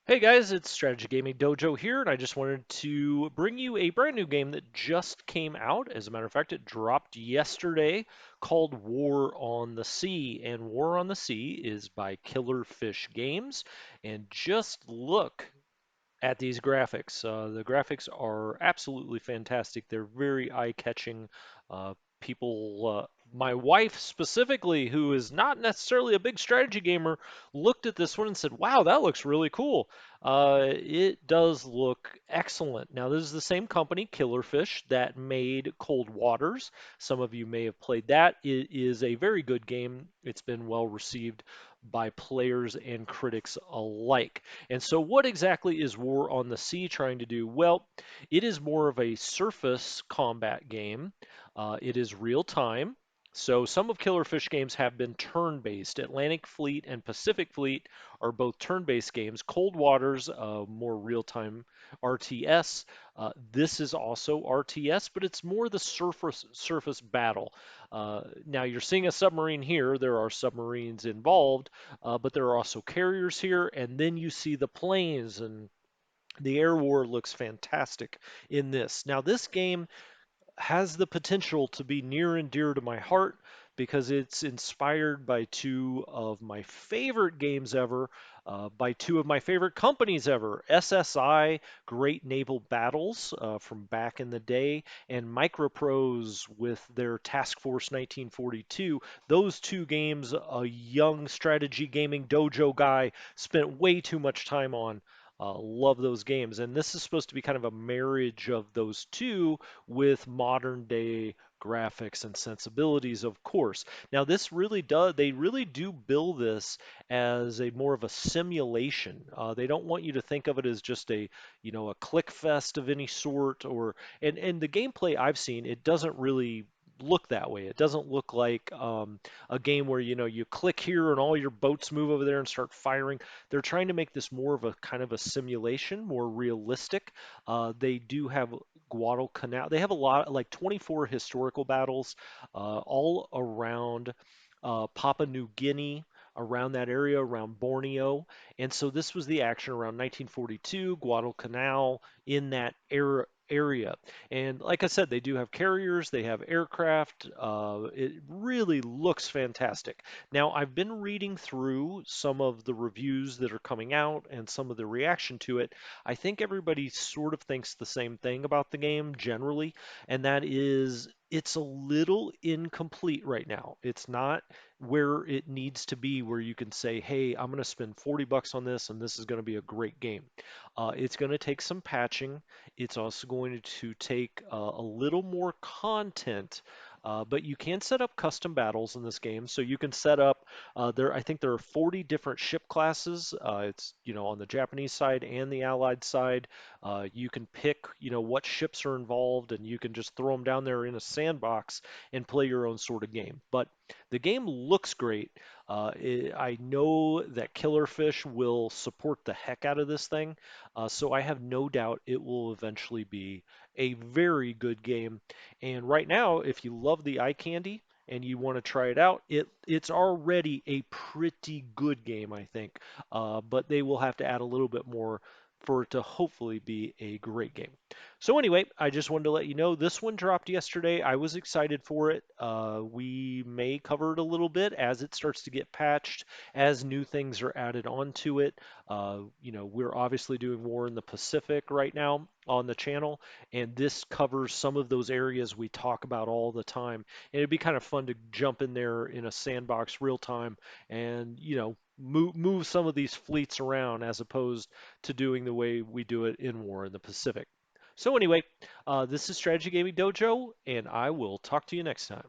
Hey guys, it's Strategy Gaming Dojo here, and I just wanted to bring you a brand new game that just came out. As a matter of fact, it dropped yesterday called War on the Sea. And War on the Sea is by Killerfish Games. And just look at these graphics. The graphics are absolutely fantastic. They're very eye-catching. My wife specifically, who is not necessarily a big strategy gamer, looked at this one and said, "Wow, that looks really cool." It does look excellent. Now, this is the same company, Killerfish, that made Cold Waters. Some of you may have played that. It is a very good game. It's been well received by players and critics alike. And so, what exactly is War on the Sea trying to do? Well, it is more of a surface combat game. It is real time. So, some of Killerfish games have been turn based. Atlantic Fleet and Pacific Fleet are both turn based games. Cold Waters, more real time RTS. This is also RTS, but it's more the surface battle. Now, you're seeing a submarine here. There are submarines involved, but there are also carriers here, and then you see the planes, and the air war looks fantastic in this. Now, this game has the potential to be near and dear to my heart because it's inspired by two of my favorite games ever, by two of my favorite companies ever, SSI, Great Naval Battles from back in the day, and Microprose with their Task Force 1942. Those two games, a young strategy gaming dojo guy spent way too much time on. Love those games. And this is supposed to be kind of a marriage of those two with modern day graphics and sensibilities, of course. Now, they really do bill this as a more of a simulation. They don't want you to think of it as just a click fest of any sort, and the gameplay I've seen, it doesn't really look that way. It doesn't look like a game where you click here and all your boats move over there and start firing. They're trying to make this more of a kind of a simulation, more realistic. They do have Guadalcanal. They have a lot, like 24 historical battles, all around Papua New Guinea, around that area, around Borneo. And so this was the action around 1942, Guadalcanal, in that area. And like I said, they do have carriers, they have aircraft. It really looks fantastic. Now, I've been reading through some of the reviews that are coming out and some of the reaction to it. I think everybody sort of thinks the same thing about the game generally, and that is it's a little incomplete right now. It's not where it needs to be, where you can say, hey, I'm going to spend 40 bucks on this and this is going to be a great game. It's going to take some patching. It's also going to take a little more content. But you can set up custom battles in this game. So you can set up I think there are 40 different ship classes. It's on the Japanese side and the Allied side. You can pick what ships are involved, and you can just throw them down there in a sandbox and play your own sort of game. But the game looks great. I know that Killerfish will support the heck out of this thing, so I have no doubt it will eventually be a very good game. And right now, if you love the eye candy and you want to try it out, it's already a pretty good game, I think. But they will have to add a little bit more for it to hopefully be a great game. So anyway, I just wanted to let you know this one dropped yesterday. I was excited for it. We may cover it a little bit as it starts to get patched, as new things are added onto it. We're obviously doing War in the Pacific right now on the channel, and this covers some of those areas we talk about all the time. And it'd be kind of fun to jump in there in a sandbox real time and move some of these fleets around as opposed to doing the way we do it in War in the Pacific. So anyway, this is Strategy Gaming Dojo, and I will talk to you next time.